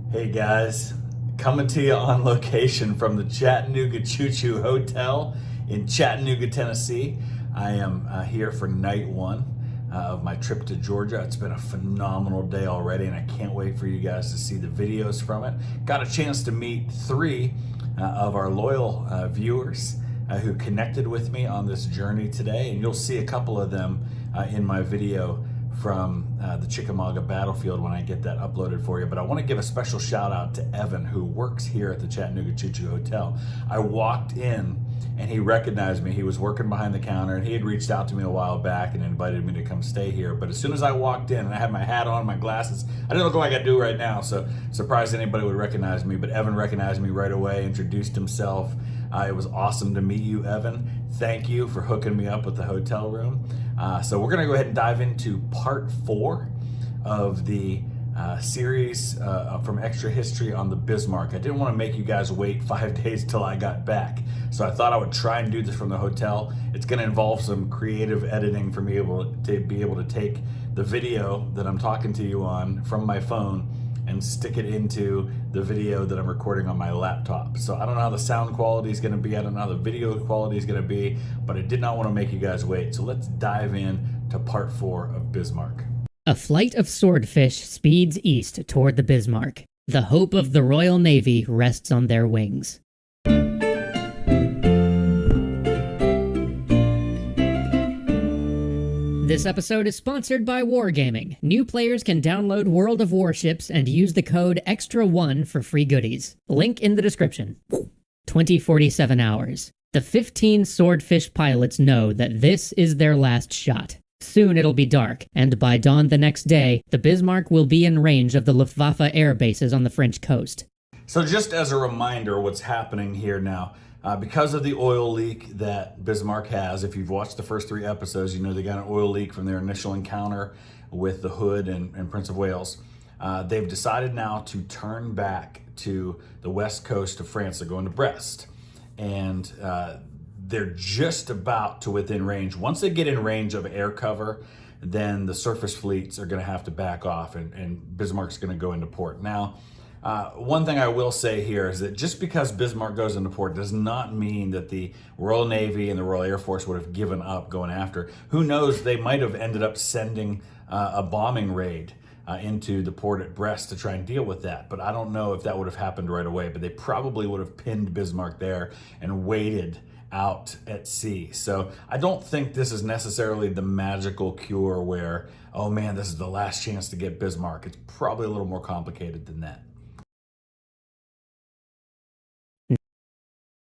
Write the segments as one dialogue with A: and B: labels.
A: Hey guys, coming to you on location from the Chattanooga Choo Choo Hotel in Chattanooga, Tennessee. I am here for night one of my trip to Georgia. It's been a phenomenal day already, and I can't wait for you guys to see the videos from it. Got a chance to meet three of our loyal viewers who connected with me on this journey today, and you'll see a couple of them in my video from the Chickamauga battlefield when I get that uploaded for you. But I want to give a special shout out to Evan, who works here at the Chattanooga Choo Choo Hotel. I walked in and he recognized me. He was working behind the counter, and he had reached out to me a while back and invited me to come stay here. But as soon as I walked in and I had my hat on, my glasses, I didn't look like I do right now, so surprised anybody would recognize me. But Evan recognized me right away, introduced himself. It was awesome to meet you, Evan. Thank you for hooking me up with the hotel room. So we're gonna go ahead and dive into part 4 of the series from Extra History on the Bismarck. I didn't want to make you guys wait 5 days till I got back, so I thought I would try and do this from the hotel. It's going to involve some creative editing for me to be able to take the video that I'm talking to you on from my phone and stick it into the video that I'm recording on my laptop. So I don't know how the sound quality is going to be, I don't know how the video quality is going to be, but I did not want to make you guys wait. So let's dive in to part 4 of Bismarck.
B: A flight of swordfish speeds east toward the Bismarck. The hope of the Royal Navy rests on their wings. This episode is sponsored by Wargaming. New players can download World of Warships and use the code EXTRA1 for free goodies. Link in the description. 2047 hours. The 15 swordfish pilots know that this is their last shot. Soon it'll be dark, and by dawn the next day, the Bismarck will be in range of the Luftwaffe air bases on the French coast.
A: So just as a reminder what's happening here now, because of the oil leak that Bismarck has, if you've watched the first 3 episodes, you know they got an oil leak from their initial encounter with the Hood and Prince of Wales. They've decided now to turn back to the west coast of France. They're going to Brest. And they're just about to within range. Once they get in range of air cover, then the surface fleets are going to have to back off, and Bismarck's going to go into port. Now, one thing I will say here is that just because Bismarck goes into port does not mean that the Royal Navy and the Royal Air Force would have given up going after. Who knows, they might have ended up sending a bombing raid into the port at Brest to try and deal with that. But I don't know if that would have happened right away, but they probably would have pinned Bismarck there and waited out at sea. So I don't think this is necessarily the magical cure where, oh man, this is the last chance to get Bismarck. It's probably a little more complicated than that.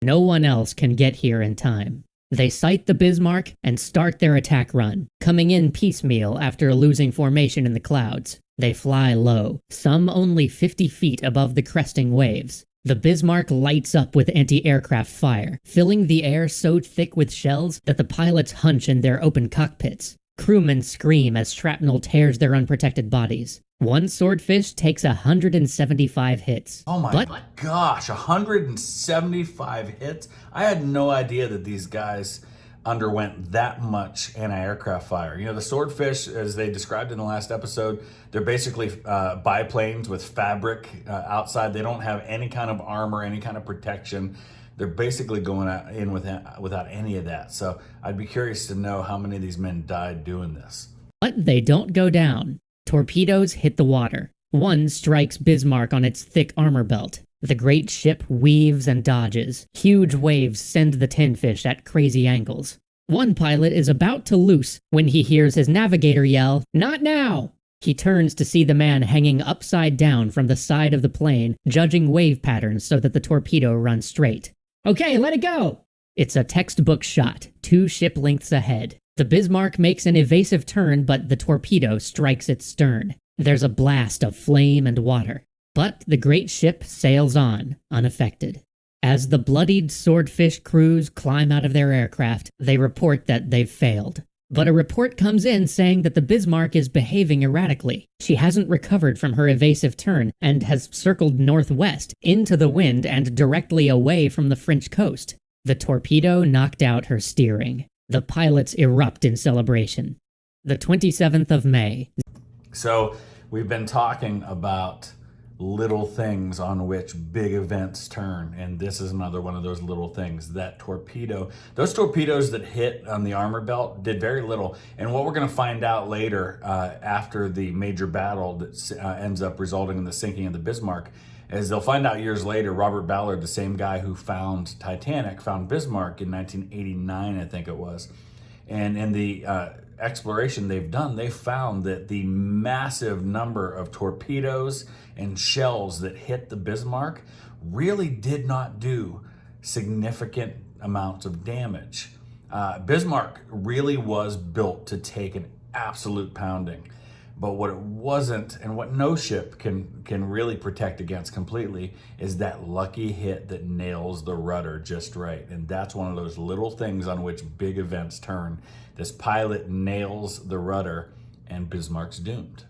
B: No one else can get here in time. They sight the Bismarck and start their attack run, coming in piecemeal after losing formation in the clouds. They fly low, some only 50 feet above the cresting waves. The Bismarck lights up with anti-aircraft fire, filling the air so thick with shells that the pilots hunch in their open cockpits. Crewmen scream as shrapnel tears their unprotected bodies. One swordfish takes 175 hits.
A: Oh my gosh, 175 hits? I had no idea that these guys underwent that much anti-aircraft fire. You know, the swordfish, as they described in the last episode, they're basically biplanes with fabric outside. They don't have any kind of armor, any kind of protection. They're basically going in without any of that. So I'd be curious to know how many of these men died doing this.
B: But they don't go down. Torpedoes hit the water. One strikes Bismarck on its thick armor belt. The great ship weaves and dodges. Huge waves send the tin fish at crazy angles. One pilot is about to loose when he hears his navigator yell, "Not now!" He turns to see the man hanging upside down from the side of the plane, judging wave patterns so that the torpedo runs straight. "Okay, let it go!" It's a textbook shot, 2 ship lengths ahead. The Bismarck makes an evasive turn, but the torpedo strikes its stern. There's a blast of flame and water. But the great ship sails on, unaffected. As the bloodied swordfish crews climb out of their aircraft, they report that they've failed. But a report comes in saying that the Bismarck is behaving erratically. She hasn't recovered from her evasive turn and has circled northwest into the wind and directly away from the French coast. The torpedo knocked out her steering. The pilots erupt in celebration. The 27th of May.
A: So we've been talking about little things on which big events turn, and this is another one of those little things. That torpedo, those torpedoes that hit on the armor belt did very little, and what we're going to find out later after the major battle that ends up resulting in the sinking of the Bismarck, is they'll find out years later, Robert Ballard, the same guy who found Titanic, found Bismarck in 1989, I think it was. And in the exploration they've done, they found that the massive number of torpedoes and shells that hit the Bismarck really did not do significant amounts of damage. Bismarck really was built to take an absolute pounding. But what it wasn't, and what no ship can really protect against completely, is that lucky hit that nails the rudder just right. And that's one of those little things on which big events turn. This pilot nails the rudder, and Bismarck's doomed.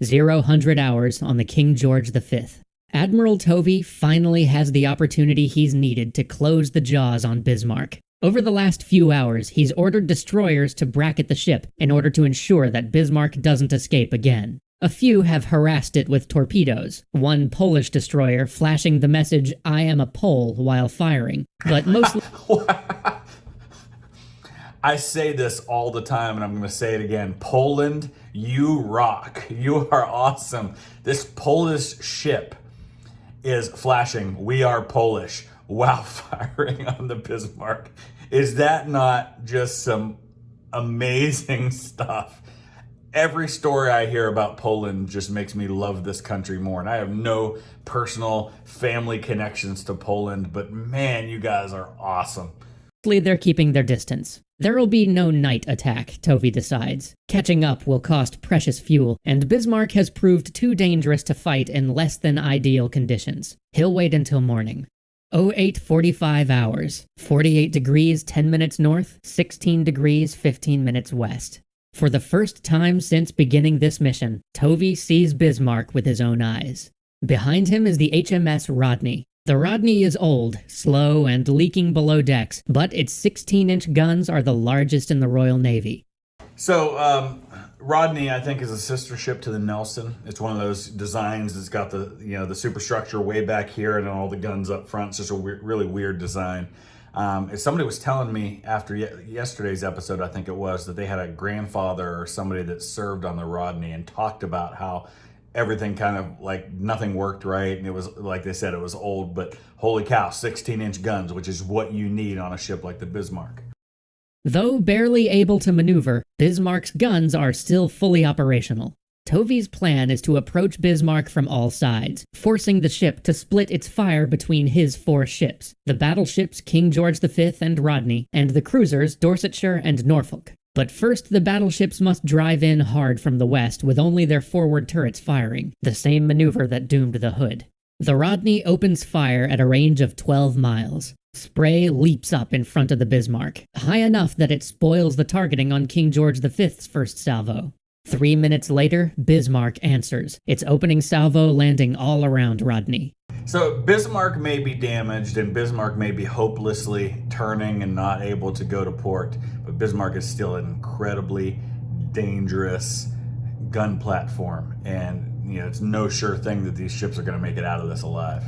B: 0 hours on the King George V. Admiral Tovey finally has the opportunity he's needed to close the jaws on Bismarck. Over the last few hours, he's ordered destroyers to bracket the ship in order to ensure that Bismarck doesn't escape again. A few have harassed it with torpedoes, one Polish destroyer flashing the message, "I am a Pole," while firing, but mostly...
A: I say this all the time, and I'm going to say it again. Poland, you rock. You are awesome. This Polish ship is flashing, "We are Polish," while firing on the Bismarck. Is that not just some amazing stuff? Every story I hear about Poland just makes me love this country more. And I have no personal family connections to Poland, but man, you guys are awesome.
B: They're keeping their distance. There will be no night attack, Tovey decides. Catching up will cost precious fuel, and Bismarck has proved too dangerous to fight in less than ideal conditions. He'll wait until morning. 08:45 hours, 48 degrees 10 minutes north, 16 degrees 15 minutes west. For the first time since beginning this mission, Tovey sees Bismarck with his own eyes. Behind him is the HMS Rodney. The Rodney is old, slow, and leaking below decks, but its 16-inch guns are the largest in the Royal Navy.
A: So, Rodney, I think, is a sister ship to the Nelson. It's one of those designs that's got the superstructure way back here and then all the guns up front. It's just a really weird design. Somebody was telling me after yesterday's episode, I think it was, that they had a grandfather or somebody that served on the Rodney and talked about how everything kind of like nothing worked right. And it was, like they said, it was old, but holy cow, 16-inch guns, which is what you need on a ship like the Bismarck.
B: Though barely able to maneuver, Bismarck's guns are still fully operational. Tovey's plan is to approach Bismarck from all sides, forcing the ship to split its fire between his 4 ships, the battleships King George V and Rodney, and the cruisers Dorsetshire and Norfolk. But first, the battleships must drive in hard from the west with only their forward turrets firing, the same maneuver that doomed the Hood. The Rodney opens fire at a range of 12 miles. Spray leaps up in front of the Bismarck, high enough that it spoils the targeting on King George V's first salvo. 3 minutes later, Bismarck answers, its opening salvo landing all around Rodney.
A: So Bismarck may be damaged and Bismarck may be hopelessly turning and not able to go to port, but Bismarck is still an incredibly dangerous gun platform, and it's no sure thing that these ships are going to make it out of this alive.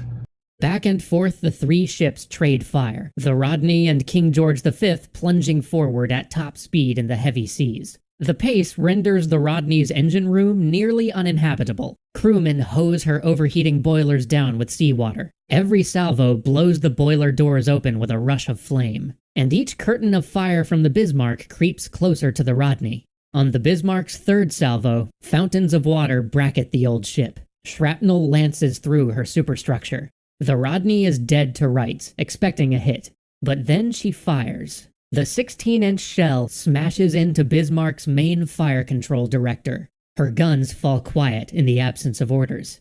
B: Back and forth the 3 ships trade fire, the Rodney and King George V plunging forward at top speed in the heavy seas. The pace renders the Rodney's engine room nearly uninhabitable. Crewmen hose her overheating boilers down with seawater. Every salvo blows the boiler doors open with a rush of flame. And each curtain of fire from the Bismarck creeps closer to the Rodney. On the Bismarck's 3rd salvo, fountains of water bracket the old ship. Shrapnel lances through her superstructure. The Rodney is dead to rights, expecting a hit. But then she fires. The 16-inch shell smashes into Bismarck's main fire control director. Her guns fall quiet in the absence of orders.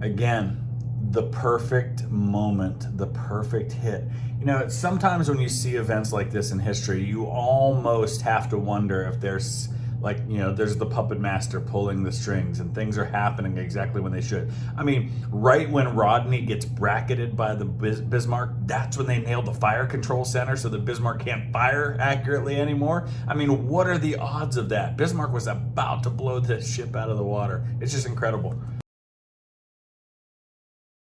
A: Again, the perfect moment, the perfect hit. Sometimes when you see events like this in history, you almost have to wonder if there's there's the puppet master pulling the strings and things are happening exactly when they should. I mean, right when Rodney gets bracketed by the Bismarck, that's when they nailed the fire control center so the Bismarck can't fire accurately anymore. I mean, what are the odds of that? Bismarck was about to blow this ship out of the water. It's just incredible.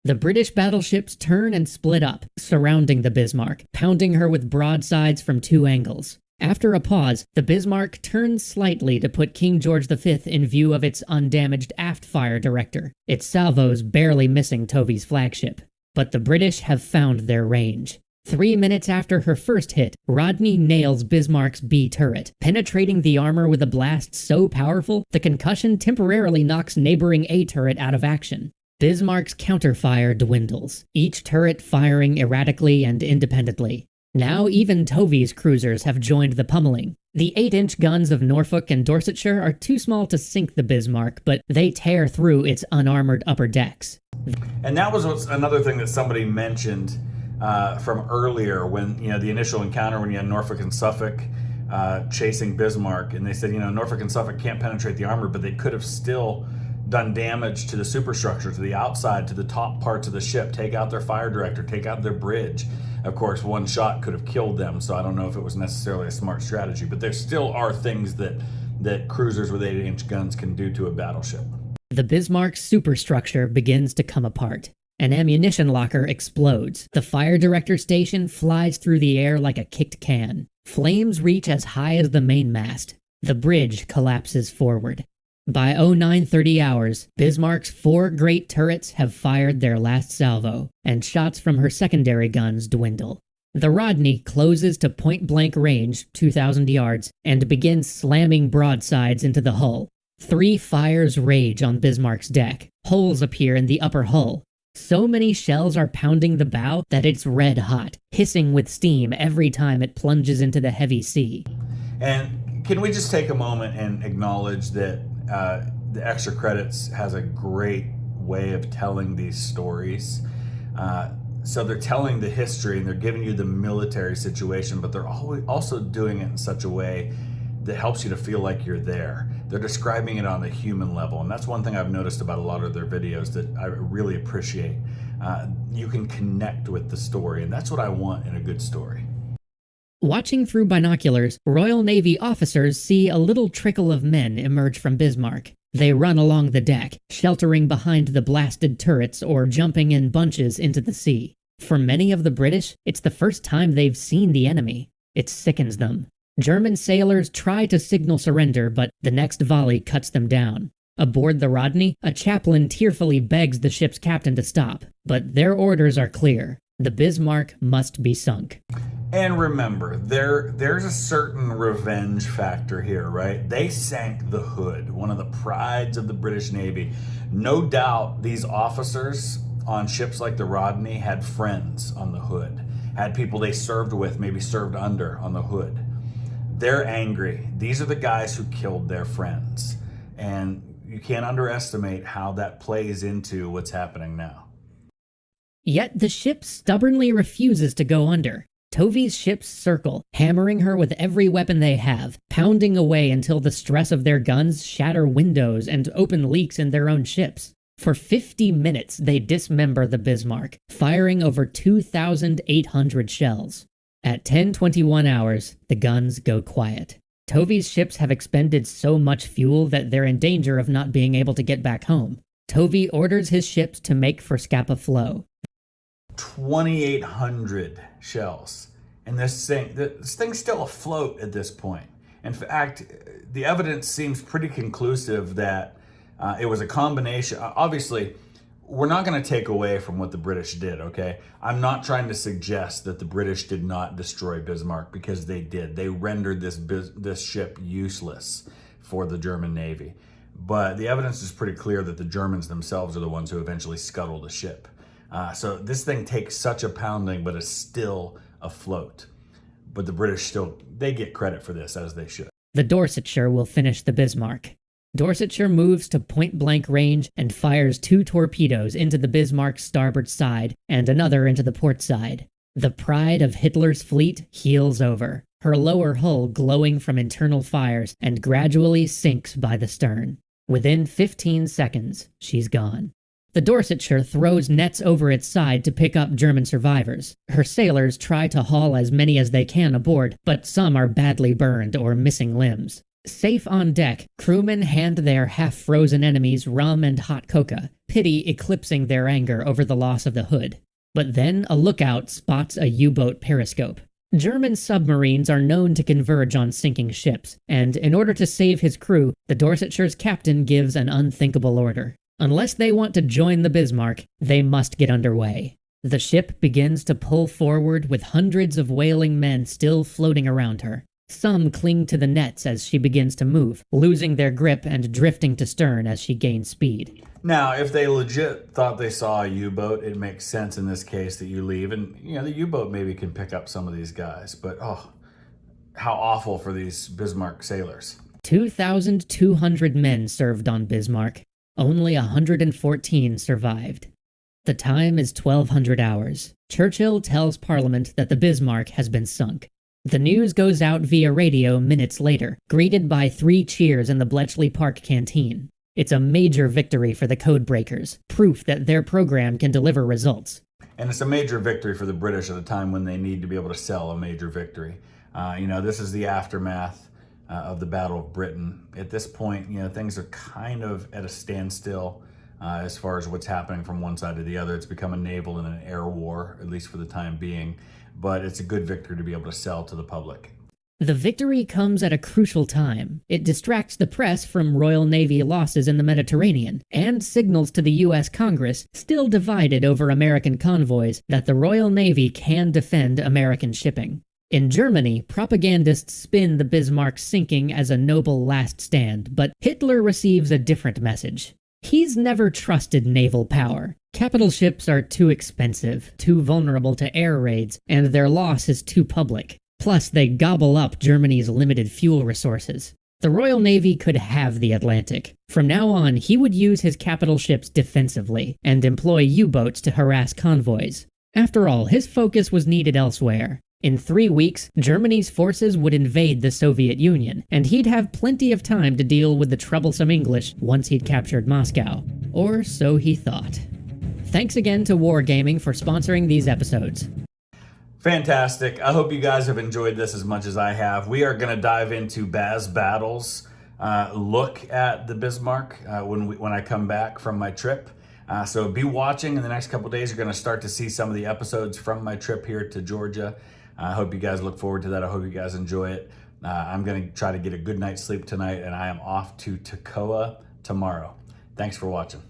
B: The British battleships turn and split up, surrounding the Bismarck, pounding her with broadsides from 2 angles. After a pause, the Bismarck turns slightly to put King George V in view of its undamaged aft fire director, its salvos barely missing Tovy's flagship. But the British have found their range. 3 minutes after her first hit, Rodney nails Bismarck's B turret, penetrating the armor with a blast so powerful the concussion temporarily knocks neighboring A turret out of action. Bismarck's counterfire dwindles, each turret firing erratically and independently. Now even Tovy's cruisers have joined the pummeling. The 8-inch guns of Norfolk and Dorsetshire are too small to sink the Bismarck, but they tear through its unarmored upper decks.
A: And that was another thing that somebody mentioned from earlier when, the initial encounter when you had Norfolk and Suffolk chasing Bismarck. And they said, Norfolk and Suffolk can't penetrate the armor, but they could have still done damage to the superstructure, to the outside, to the top parts of the ship, take out their fire director, take out their bridge. Of course, one shot could have killed them, so I don't know if it was necessarily a smart strategy, but there still are things that cruisers with 8-inch guns can do to a battleship.
B: The Bismarck's superstructure begins to come apart. An ammunition locker explodes. The fire director station flies through the air like a kicked can. Flames reach as high as the mainmast. The bridge collapses forward. By 0930 hours, Bismarck's 4 great turrets have fired their last salvo, and shots from her secondary guns dwindle. The Rodney closes to point-blank range, 2,000 yards, and begins slamming broadsides into the hull. 3 fires rage on Bismarck's deck. Holes appear in the upper hull. So many shells are pounding the bow that it's red hot, hissing with steam every time it plunges into the heavy sea.
A: And can we just take a moment and acknowledge that the extra credits has a great way of telling these stories. So they're telling the history and they're giving you the military situation, but they're also doing it in such a way that helps you to feel like you're there. They're describing it on a human level, and that's one thing I've noticed about a lot of their videos that I really appreciate. You can connect with the story, and that's what I want in a good story.
B: Watching through binoculars, Royal Navy officers see a little trickle of men emerge from Bismarck. They run along the deck, sheltering behind the blasted turrets or jumping in bunches into the sea. For many of the British, it's the first time they've seen the enemy. It sickens them. German sailors try to signal surrender, but the next volley cuts them down. Aboard the Rodney, a chaplain tearfully begs the ship's captain to stop, but their orders are clear. The Bismarck must be sunk.
A: And remember, there's a certain revenge factor here, right? They sank the Hood, one of the prides of the British Navy. No doubt these officers on ships like the Rodney had friends on the Hood, had people they served with, maybe served under on the Hood. They're angry. These are the guys who killed their friends. And you can't underestimate how that plays into what's happening now.
B: Yet the ship stubbornly refuses to go under. Tovy's ships circle, hammering her with every weapon they have, pounding away until the stress of their guns shatter windows and open leaks in their own ships. For 50 minutes, they dismember the Bismarck, firing over 2,800 shells. At 10:21 hours, the guns go quiet. Tovy's ships have expended so much fuel that they're in danger of not being able to get back home. Tovy orders his ships to make for Scapa Flow.
A: 2,800 shells. And this thing's still afloat at this point. In fact, the evidence seems pretty conclusive that it was a combination. Obviously, we're not going to take away from what the British did, okay? I'm not trying to suggest that the British did not destroy Bismarck, because they did. They rendered this ship useless for the German Navy. But the evidence is pretty clear that the Germans themselves are the ones who eventually scuttled the ship. So this thing takes such a pounding, but is still afloat. But the British they get credit for this, as they should.
B: The Dorsetshire will finish the Bismarck. Dorsetshire moves to point-blank range and fires 2 torpedoes into the Bismarck's starboard side and another into the port side. The pride of Hitler's fleet heels over, her lower hull glowing from internal fires, and gradually sinks by the stern. Within 15 seconds, she's gone. The Dorsetshire throws nets over its side to pick up German survivors. Her sailors try to haul as many as they can aboard, but some are badly burned or missing limbs. Safe on deck, crewmen hand their half-frozen enemies rum and hot cocoa, pity eclipsing their anger over the loss of the Hood. But then a lookout spots a U-boat periscope. German submarines are known to converge on sinking ships, and in order to save his crew, the Dorsetshire's captain gives an unthinkable order. Unless they want to join the Bismarck, they must get underway. The ship begins to pull forward with hundreds of wailing men still floating around her. Some cling to the nets as she begins to move, losing their grip and drifting to stern as she gains speed.
A: Now, if they legit thought they saw a U-boat, it makes sense in this case that you leave. And, the U-boat maybe can pick up some of these guys. But, how awful for these Bismarck sailors.
B: 2,200 men served on Bismarck. Only 114 survived. The time is 1200 hours. Churchill tells Parliament that the Bismarck has been sunk. The news goes out via radio minutes later, greeted by 3 cheers in the Bletchley Park canteen. It's a major victory for the codebreakers, proof that their program can deliver results.
A: And it's a major victory for the British at a time when they need to be able to sell a major victory. This is the aftermath of the Battle of Britain. At this point, things are kind of at a standstill as far as what's happening from one side to the other. It's become a naval and an air war, at least for the time being. But it's a good victory to be able to sell to the public.
B: The victory comes at a crucial time. It distracts the press from Royal Navy losses in the Mediterranean, and signals to the U.S. Congress, still divided over American convoys, that the Royal Navy can defend American shipping. In Germany, propagandists spin the Bismarck's sinking as a noble last stand, but Hitler receives a different message. He's never trusted naval power. Capital ships are too expensive, too vulnerable to air raids, and their loss is too public. Plus, they gobble up Germany's limited fuel resources. The Royal Navy could have the Atlantic. From now on, he would use his capital ships defensively, and employ U-boats to harass convoys. After all, his focus was needed elsewhere. In 3 weeks, Germany's forces would invade the Soviet Union, and he'd have plenty of time to deal with the troublesome English once he'd captured Moscow. Or so he thought. Thanks again to Wargaming for sponsoring these episodes.
A: Fantastic. I hope you guys have enjoyed this as much as I have. We are going to dive into Baz Battle's look at the Bismarck when I come back from my trip. So be watching in the next couple days. You're going to start to see some of the episodes from my trip here to Georgia. I hope you guys look forward to that. I hope you guys enjoy it. I'm going to try to get a good night's sleep tonight, and I am off to Toccoa tomorrow. Thanks for watching.